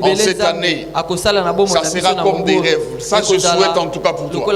en cette année, ça sera comme des rêves. Ça, je souhaite en tout cas pour toi.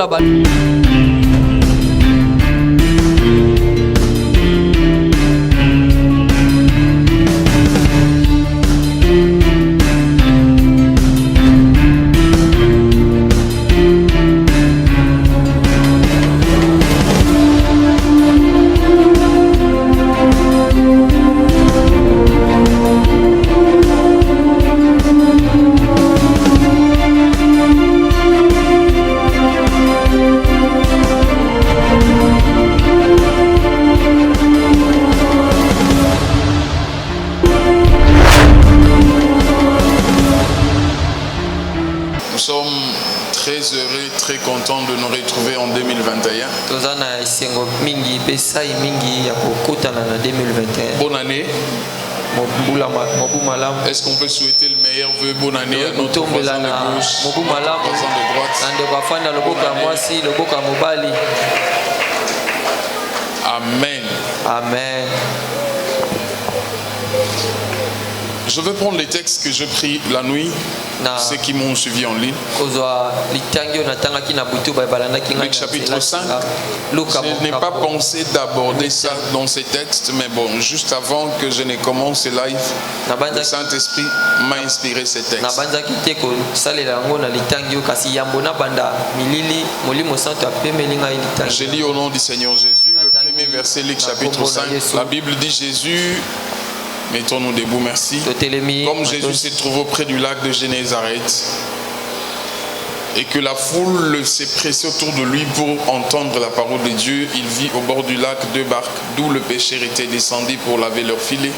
Très content de nous retrouver en 2021. Bonne année. Est-ce qu'on peut souhaiter le meilleur vœu? Bonne année à notre voisin de gauche, notre voisin de droite. Amen. Amen. Je vais prendre les textes que j'ai pris la nuit, ceux qui m'ont suivi en ligne. Luc chapitre 5. Je n'ai pas pensé d'aborder ça dans ces textes, mais bon, juste avant que je ne commence ce live, le Saint-Esprit m'a inspiré ces textes. Je lis au nom du Seigneur Jésus, le premier verset, Luc chapitre 5. La Bible dit Jésus... Mettons-nous debout, merci. Comme Jésus se trouve auprès du lac de Génézareth et que la foule s'est pressée autour de lui pour entendre la parole de Dieu, il vit au bord du lac deux barques d'où le pêcheur était descendu pour laver leurs filets.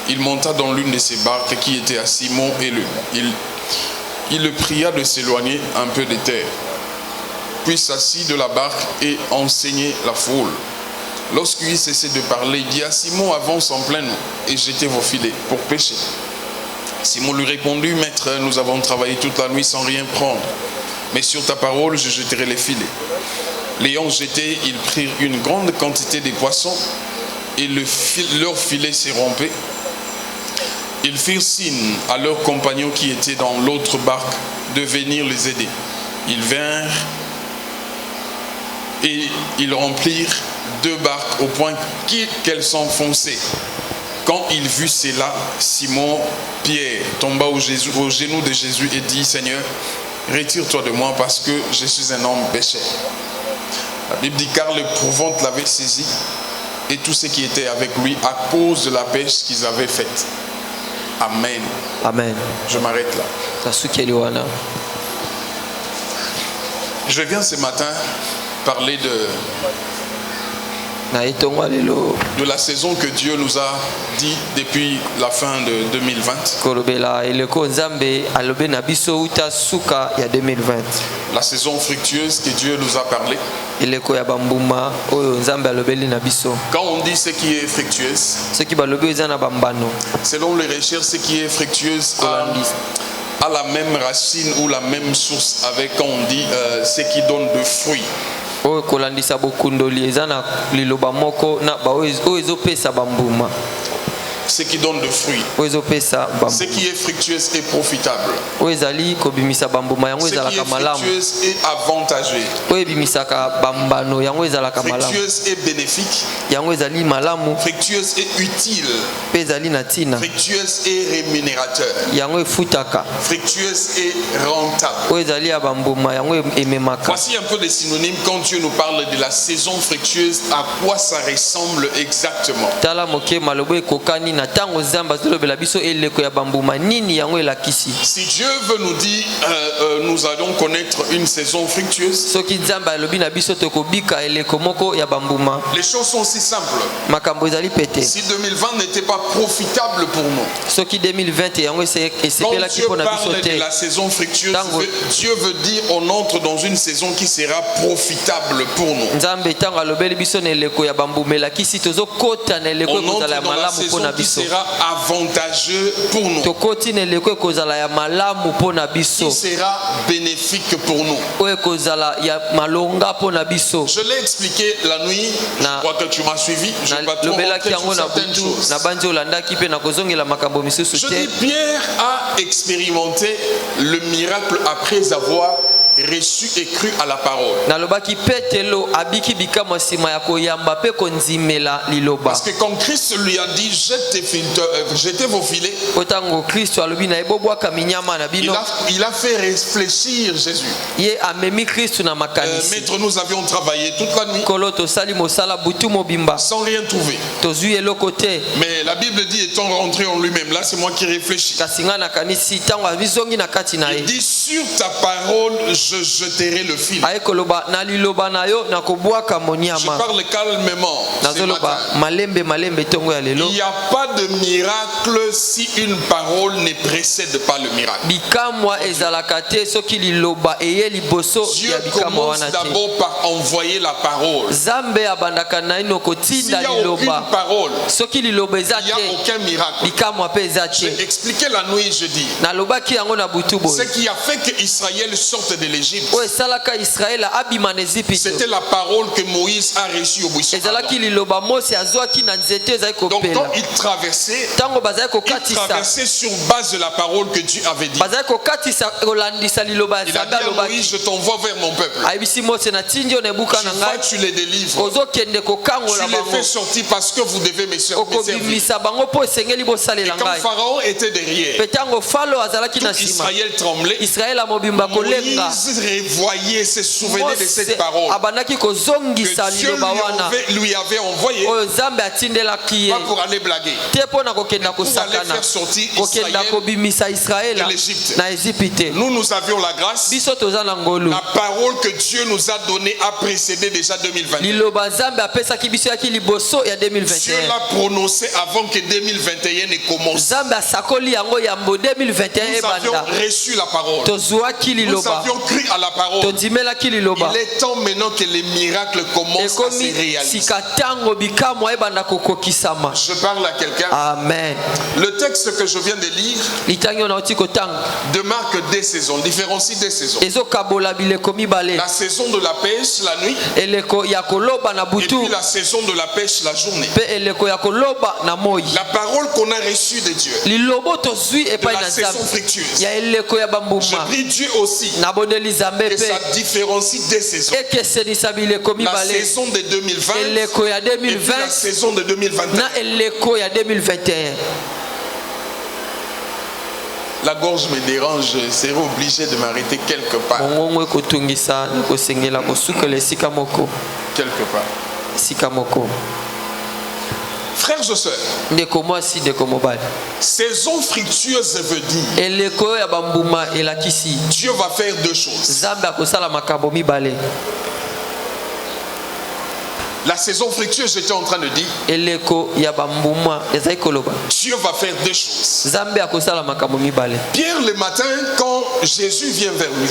Il monta dans l'une de ces barques qui était à Simon et il le pria de s'éloigner un peu de terre. Puis s'assit de la barque et enseignait la foule. Lorsqu'il cessait de parler, il dit à Simon, avance en pleine eau et jetez vos filets pour pêcher. Simon lui répondit, Maître, nous avons travaillé toute la nuit sans rien prendre, mais sur ta parole, je jeterai les filets. L'ayant jeté, ils prirent une grande quantité de poissons et leur filet s'est rompé. Ils firent signe à leurs compagnons qui étaient dans l'autre barque de venir les aider. Ils vinrent et ils remplirent deux barques au point qu'elles s'enfonçaient. Quand il vit cela, Simon-Pierre tomba au genou de Jésus et dit, Seigneur, retire-toi de moi parce que je suis un homme pécheur. La Bible dit, car l'épouvante l'avait saisi et tous ceux qui étaient avec lui à cause de la pêche qu'ils avaient faite. Amen. Amen. Je m'arrête là. Je viens ce matin parler de la saison que Dieu nous a dit depuis la fin de 2020. La saison fructueuse que Dieu nous a parlé. Quand on dit ce qui est fructueuse, selon les recherches, ce qui est fructueuse a la même racine ou la même source avec quand on dit ce qui donne de fruits. Ce qui donne de fruits. Ce qui est fructueux et profitable. Ce qui est fructueux et avantageux. Fructueux et bénéfique. Fructueux et utile. Fructueux et rémunérateur. Fructueux et rentable. Voici un peu les synonymes quand Dieu nous parle de la saison fructueuse, à quoi ça ressemble exactement. Si Dieu veut nous dire nous allons connaître une saison fructueuse, les choses sont si simples. Si 2020 n'était pas profitable pour nous, quand Dieu parle de la saison fructueuse, Dieu veut dire on entre dans une saison qui sera profitable pour nous. On entre dans la saison qui sera avantageux pour nous, qui sera bénéfique pour nous. Je l'ai expliqué la nuit, je crois que tu m'as suivi, je vais pas trop rentrer sur certaines choses. Je dis, Pierre a expérimenté le miracle après avoir reçu et cru à la parole. Parce que quand Christ lui a dit jetez vos filets, il a fait réfléchir Jésus. Maître, nous avions travaillé toute la nuit sans rien trouver. Mais la Bible dit, étant rentré en lui-même, là c'est moi qui réfléchis. Il dit, sur ta parole je jeterai le fil. Je parle calmement. Il n'y a pas de miracle si une parole ne précède pas le miracle. Dieu commence d'abord par envoyer la parole. S'il n'y a aucune parole, il n'y a aucun miracle. J'ai expliqué la nuit jeudi ce qui a fait qu'Israël sorte de l'Égypte. C'était la parole que Moïse a reçue au buisson. Donc quand il traversait sur base de la parole que Dieu avait dit. Il a dit à Moïse, je t'envoie vers mon peuple. Tu vas, tu les délivres. Tu les fais sortir parce que vous devez me servir. Et quand Pharaon était derrière, tout Israël tremblait. Moïse revoyait, se souvenait de cette parole que Dieu lui avait envoyée, pas pour aller blaguer, mais pour aller faire sortir Israël de l'Égypte. Nous avions la grâce. La parole que Dieu nous a donnée a précédé déjà 2021. Dieu l'a prononcé avant que 2021 ne commence. Nous avions reçu la parole. Nous avions cru à la parole. Il est temps maintenant que les miracles commencent à se réaliser. Je parle à quelqu'un. Amen. Le texte que je viens de lire démarque des saisons, différencie des saisons. La saison de la pêche la nuit et puis la saison de la pêche la journée. La parole qu'on a reçue de Dieu, de la saison fructueuse. Je prie Dieu aussi que ça différencie des saisons. La saison de 2020 et puis la saison de 2021. La gorge me dérange, je serai obligé de m'arrêter quelque part. Quelque part. Frères et sœurs, saison fructueuse veut dire Dieu va faire deux choses. La saison fructueuse, j'étais en train de dire Dieu va faire deux choses. Pierre, le matin, quand Jésus vient vers lui,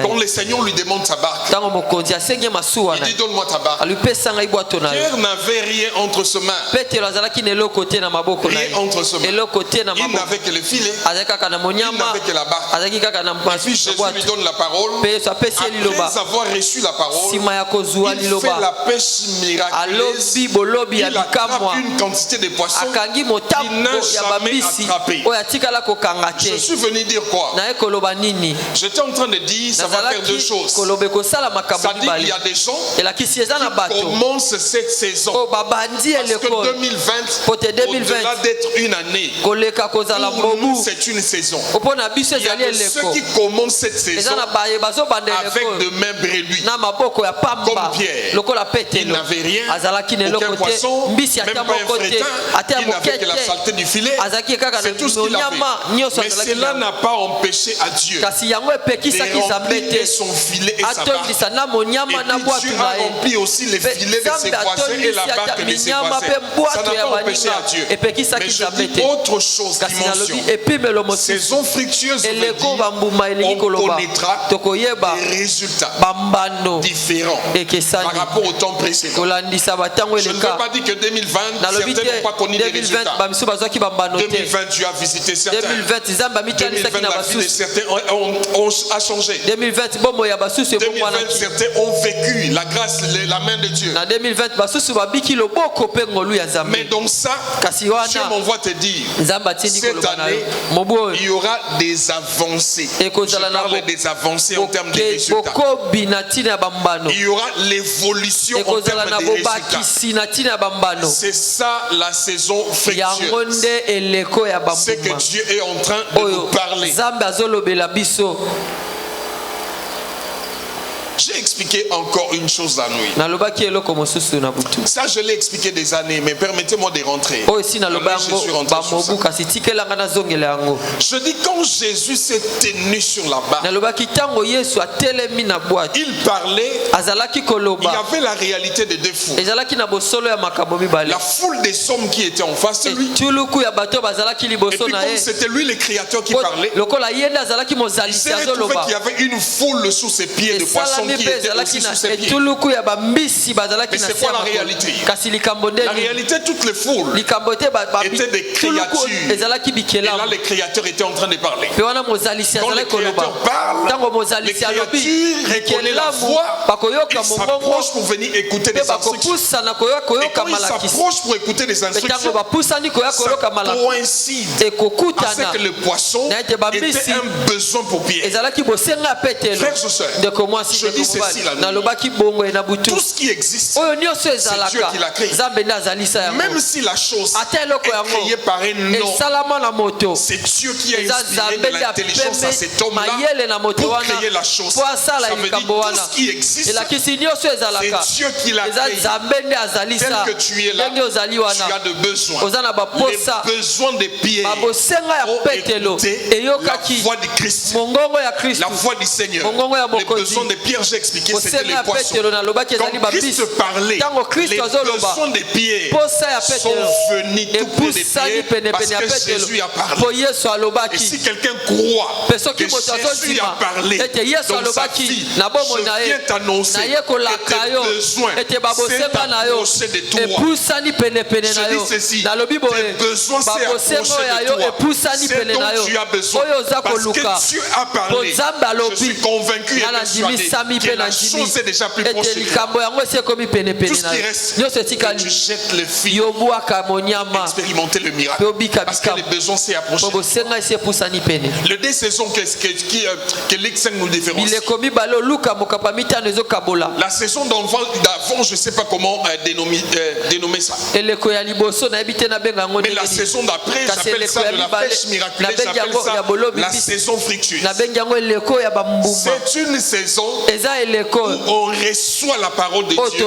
quand le Seigneur lui demande sa barque, il dit donne-moi ta barque. Pierre n'avait rien entre ses mains. Rien entre ses mains. Il n'avait que le filet. Il n'avait que la barque. Et puis Jésus lui donne la parole. Après avoir reçu la parole, il fait la pêche miraculeuse. Il attrape une quantité de poissons qu'il n'a jamais attrapé. Je suis venu dire quoi? J'étais en train de dire ça va faire deux choses. Ça dit qu'il y a des gens qui commencent cette saison. Parce que 2020, au-delà d'être une année, pour nous c'est une saison. Il y a ceux qui commencent cette saison avec de mains brélues. Comme Pierre, il n'avait rien, aucun poisson, même pas un frétin, il n'avait que la saleté du filet, c'est tout ce qu'il avait. Mais cela n'a pas empêché à Dieu de remplir son filet et sa barque. Et puis Dieu a rempli aussi les filets de ses voisins et la barque de ses voisins. Ça n'a pas empêché à Dieu. Mais je dis autre chose, dimension. Saison fructueuse veut dire on connaîtra des résultats différents différent par rapport au temps précédent. Je ne veux pas dire que 2020, certains n'ont pas connu des résultats. 2020, tu as visité certains. 2020, la vie de certains a changé. 2020, certains ont vécu la grâce, la main de Dieu. Mais donc ça, Dieu m'envoie te dire, cette année, il y aura des avancées. Je parle des avancées en termes de résultats. Il y aura l'évolution en termes de résultats. C'est ça la saison fructueuse. C'est que Dieu est en train de nous parler. J'ai expliqué encore une chose à nous. Ça, je l'ai expliqué des années, mais permettez-moi de rentrer. Je suis rentré sur ça. Je dis, quand Jésus s'est tenu sur la barre, il parlait, il y avait la réalité des deux foules. La foule des hommes qui étaient en face de lui. Et puis comme c'était lui le créateur qui parlait, il s'est retrouvé qu'il y avait une foule sous ses pieds de poissons qui étaient aussi sous ses pieds. Mais c'est quoi la réalité? La réalité, toutes les foules étaient des créatures. Et là, les créateurs étaient en train de parler. Quand les créateurs parlent, les créatures reconnaissent la voix. Ils s'approchent pour venir écouter des instructions. Et quand ils s'approchent pour écouter des instructions, ça coïncide avec que le poisson était un besoin pour Pierre. Frères et sœurs, je dis ceci la nuit. Tout ce qui existe, c'est Dieu qui l'a créé. Même si la chose est créée par un homme, c'est Dieu qui a inspiré de l'intelligence à cet homme-là pour créer la chose. Ça veut dire tout ce qui existe, c'est Dieu qui l'a créé. Tel que tu es là, tu as de besoins. Les besoins des Pierre ont écouté la voix de Christ, la voix du Seigneur. Les besoins de Pierre, j'ai expliqué, c'était les poissons. Quand Christ parlait, les besoins des Pierre sont venus tout près des Pierre parce que Jésus a parlé. Et si quelqu'un croit que Jésus a parlé dans sa vie, je viens t'annoncer que tes besoins s'est approché de toi. Je dis ceci, tes besoins s'est approché de toi. C'est dont tu as besoin parce que Dieu a parlé. Je suis convaincu et persuadé que la chose est déjà plus proche de toi. Tout ce qui reste, tu jettes le fil, expérimenter le miracle parce que les besoins s'est approché. Les deux saisons que l'Ixen nous différencie. La saison d'avant, je ne sais pas comment dénommer ça. Mais la saison d'après, j'appelle ça de la pêche miraculeuse, j'appelle ça la saison fructueuse. C'est une saison où on reçoit la parole de Dieu.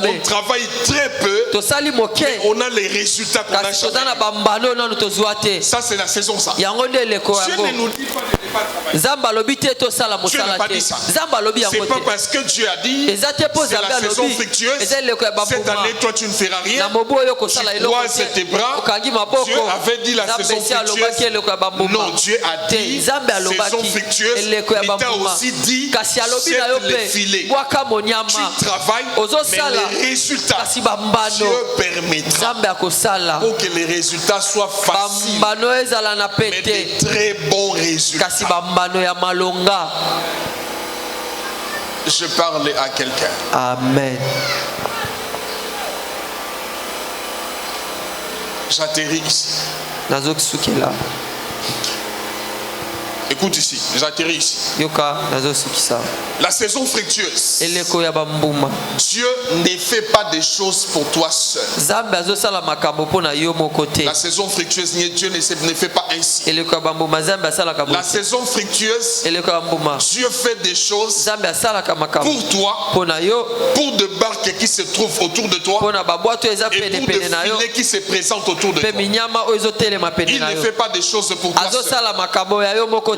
On travaille très peu, mais on a les résultats qu'on a cherchés. Ça, c'est la saison ça. Dieu ne nous dit pas de ne pas travailler. Dieu n'a pas dit ça. C'est pas parce que Dieu a dit c'est la saison fructueuse. Cette année, toi, tu ne feras rien. Tu croises tes bras. Dieu avait dit la saison fructueuse. Non, Dieu a dit saison fructueuse. Mais tu as aussi dit jette les filets. Tu travailles, mais les résultats, Dieu permettra pour que les résultats soient faciles, mais de très bons résultats. Je parle à quelqu'un. Amen. J'atterris ici. Écoute ici, j'atterris ici. La saison fructueuse. Dieu ne fait pas des choses pour toi seul. La saison fructueuse, Dieu ne fait pas ainsi. La saison fructueuse, Dieu fait des choses pour toi, pour de barques qui se trouvent autour de toi et pour de filets qui se présentent autour de toi. Il ne fait pas des choses pour toi seul.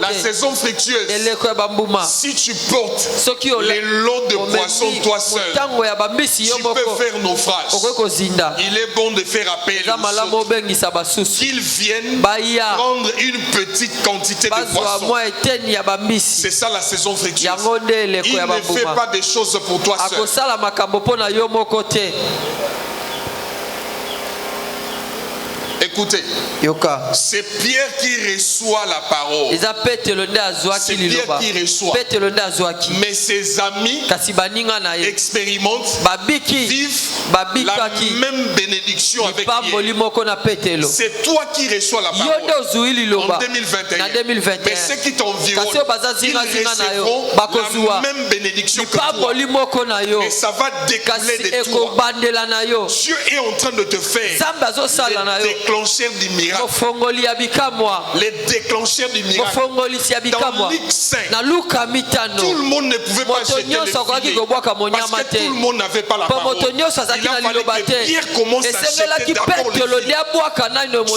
La saison fructueuse. Si tu portes les lots de poissons toi seul, tu peux faire naufrage. Il est bon de faire appel aux autres qu'ils viennent prendre une petite quantité de poissons. C'est ça la saison fructueuse. Il ne fait pas des choses pour toi seul. Écoutez, c'est Pierre qui reçoit la parole. C'est Pierre qui reçoit. Mais ses amis expérimentent, vivent la même bénédiction avec Pierre. C'est toi qui reçois la parole en 2021. Mais ceux qui t'environnent, ils recevront la même bénédiction que toi. Et ça va découler de toi. Dieu est en train de te faire déclencheur du miracle. Les déclencheurs du miracle. Dans Luc 5, tout le monde ne pouvait pas jeter le filet parce que tout le monde n'avait pas la parole. Il a fallu que Pierre commence à jeter d'abord le filet.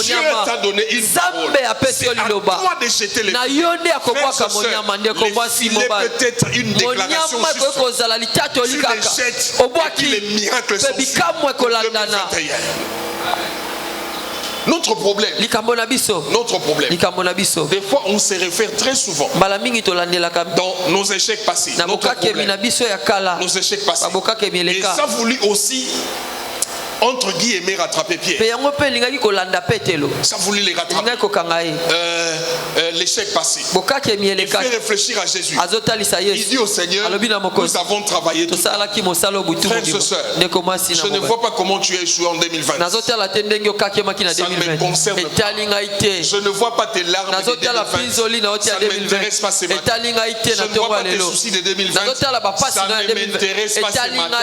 Dieu t'a donné une parole. C'est à toi de jeter le filet. Frères et sœurs, le filet peut être une déclaration juste. Tu le jettes et puis les miracles sont faits pour 2021. Notre problème, des fois on se réfère très souvent dans nos échecs passés, nos échecs passés. Et ça voulait aussi, entre guillemets, rattraper Pierre. Ça voulait les rattraper. L'échec passé. Il fait réfléchir à Jésus. Il dit au Seigneur, nous avons travaillé tout ça. Frères et sœurs, je ne vois pas comment tu es échoué en 2020. Ça ne me concerne pas. Je ne vois pas tes larmes de 2020. Ça ne m'intéresse pas ce matin. Je ne vois pas tes soucis de 2020. Ça ne m'intéresse pas ce matin.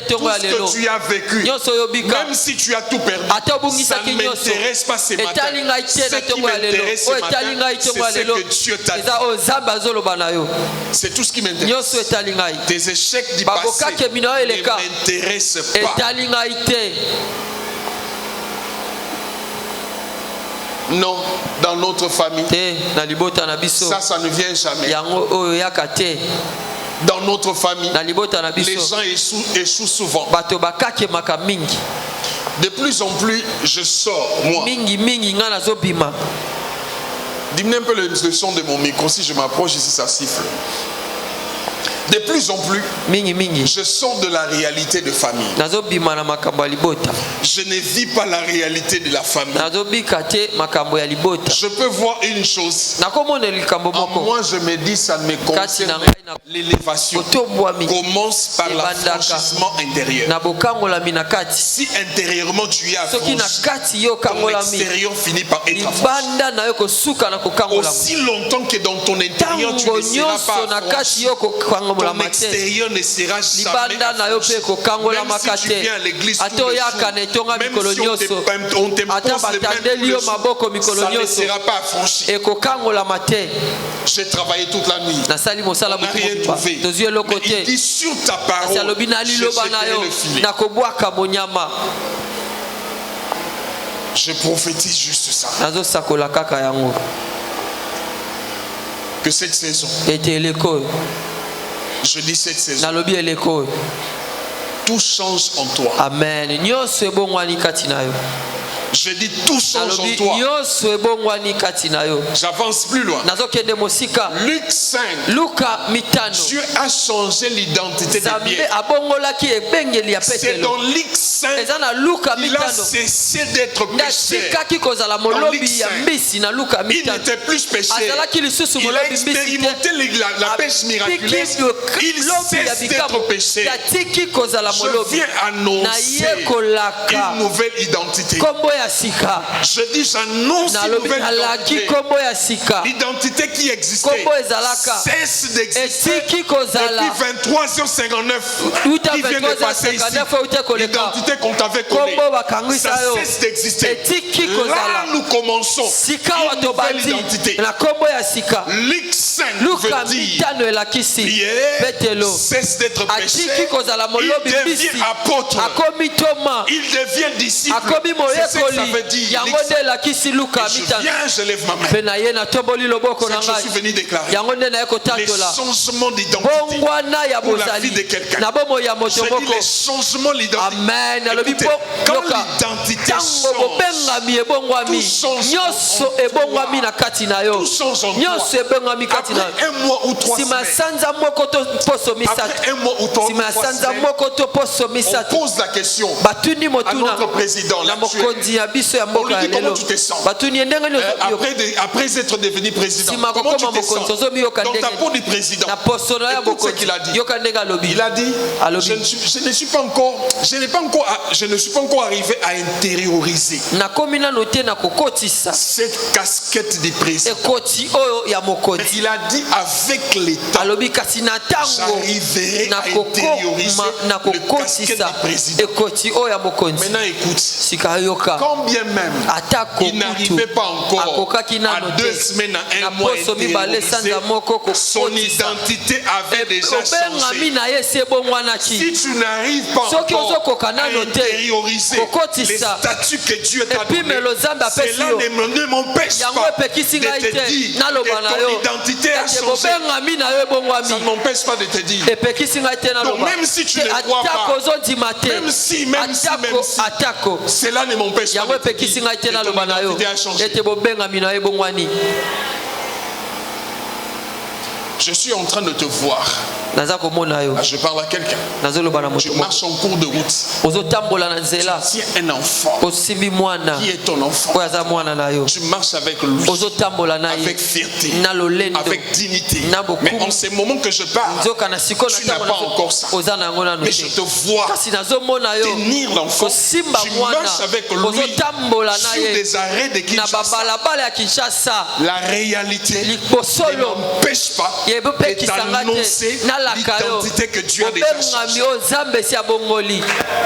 Tout ce que tu as vécu, même si tu as tout perdu, ça ne m'intéresse pas ce matin. Ce qui m'intéresse ce matin, c'est ce que Dieu t'a dit. C'est tout ce qui m'intéresse. Tes échecs du passé ne m'intéressent pas. Non, dans notre famille, ça ne vient jamais. Dans notre famille, les gens échouent souvent. De plus en plus, je sors, moi. Diminue un peu le son de mon micro. Si je m'approche ici, ça siffle. De plus en plus, je sors de la réalité de famille. Je ne vis pas la réalité de la famille. Je peux voir une chose. En moi, je me dis, ça ne me concerne pas. L'élévation commence par l'affranchissement intérieur. Si intérieurement tu es affranchi, ton extérieur finit par être affranchi. Aussi longtemps que dans ton intérieur tu ne seras pas affranchi, ton extérieur ne sera jamais affranchi. Même si tu viens à l'église tous les jours, même si on t'impose les mains tous les jours, ça ne sera pas affranchi. J'ai travaillé toute la nuit. On n'a rien trouvé. Mais il dit sur ta parole, je jetterai le filet. Je prophétise juste ça. Que cette saison, je dis cette saison, tout change en toi. Amen. Je dis tout change en toi. J'avance plus loin. Luc 5. Dieu a changé l'identité de Pierre. C'est dans Luc 5 qu'il a cessé d'être pécheur. Dans Luc 5, il n'était plus pécheur. Il a expérimenté la pêche miraculeuse. Il cesse d'être pécheur. Je viens annoncer une nouvelle identité. Je dis, j'annonce une nouvelle identité. L'identité qui existait cesse d'exister depuis 23h59 qui vient de passer ici. L'identité qu'on t'avait connue, ça cesse d'exister. Là, nous commençons une nouvelle identité. Luc 5 veut dire Pierre cesse d'être pécheur. Il devient apôtre. Il devient disciple. C'est ce ça veut dire. Je viens, je lève ma main. C'est je suis venu déclarer les changements d'identité pour la vie de quelqu'un. Je dis les changements d'identité. Amen. Écoutez, quand l'identité change, tout change en toi. Après un mois ou 3 semaines, après un mois ou 3 semaines, on pose la question à notre président. On lui dit comment tu te sens après être devenu président. Comment tu te sens dans ta peau du président? Écoute ce qu'il a dit. Il a dit je ne suis pas encore arrivé à intérioriser cette casquette du président. Mais il a dit avec les temps, j'arriverai à intérioriser le casquette du président. Maintenant écoute, quand bien même il n'arrivait pas encore à 2 semaines, à 1 mois intérioriser, son identité avait déjà changé. Si tu n'arrives pas encore à intérioriser les statuts que Dieu t'a donné, cela ne m'empêche pas de te dire que ton identité a changé. Ça ne m'empêche pas de te dire. Donc même si tu ne crois pas, même si, cela ne m'empêche pas de te dire que ton identité a changé. Je suis en train de te voir. Là, je parle à quelqu'un. Tu marches en cours de route. Tu tiens un enfant qui est ton enfant. Tu marches avec lui, avec fierté, avec dignité. Mais en ces moments que je parle, tu n'as pas encore ça. Mais je te vois tenir l'enfant. Tu marches avec lui sur des arrêts de Kinshasa. La réalité ne m'empêche pas de t'annoncer l'identité que Dieu a déjà changée.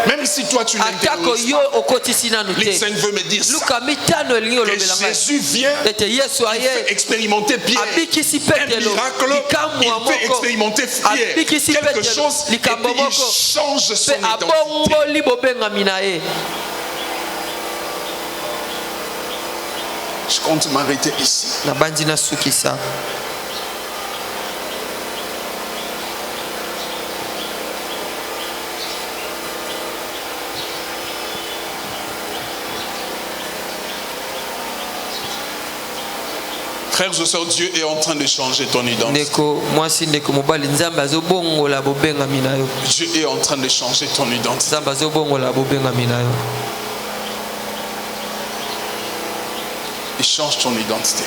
Même si toi tu n'intériorises pas, l'Église veut me dire ça, que Jésus vient, il fait expérimenter Pierre un miracle, il fait expérimenter Pierre quelque chose et puis il change son identité. Je compte m'arrêter ici. Frères et sœurs, Dieu est en train de changer ton identité. Dieu est en train de changer ton identité. Il change ton identité.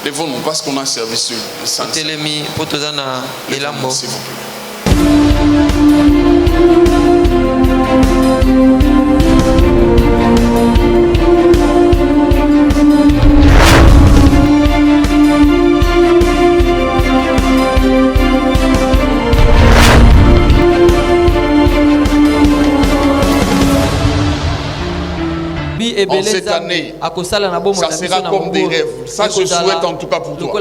Lèvons-nous parce qu'on a un service de santé. Lèvons-nous, s'il vous plaît. En cette année, ça sera comme des rêves. Ça, je souhaite en tout cas pour toi.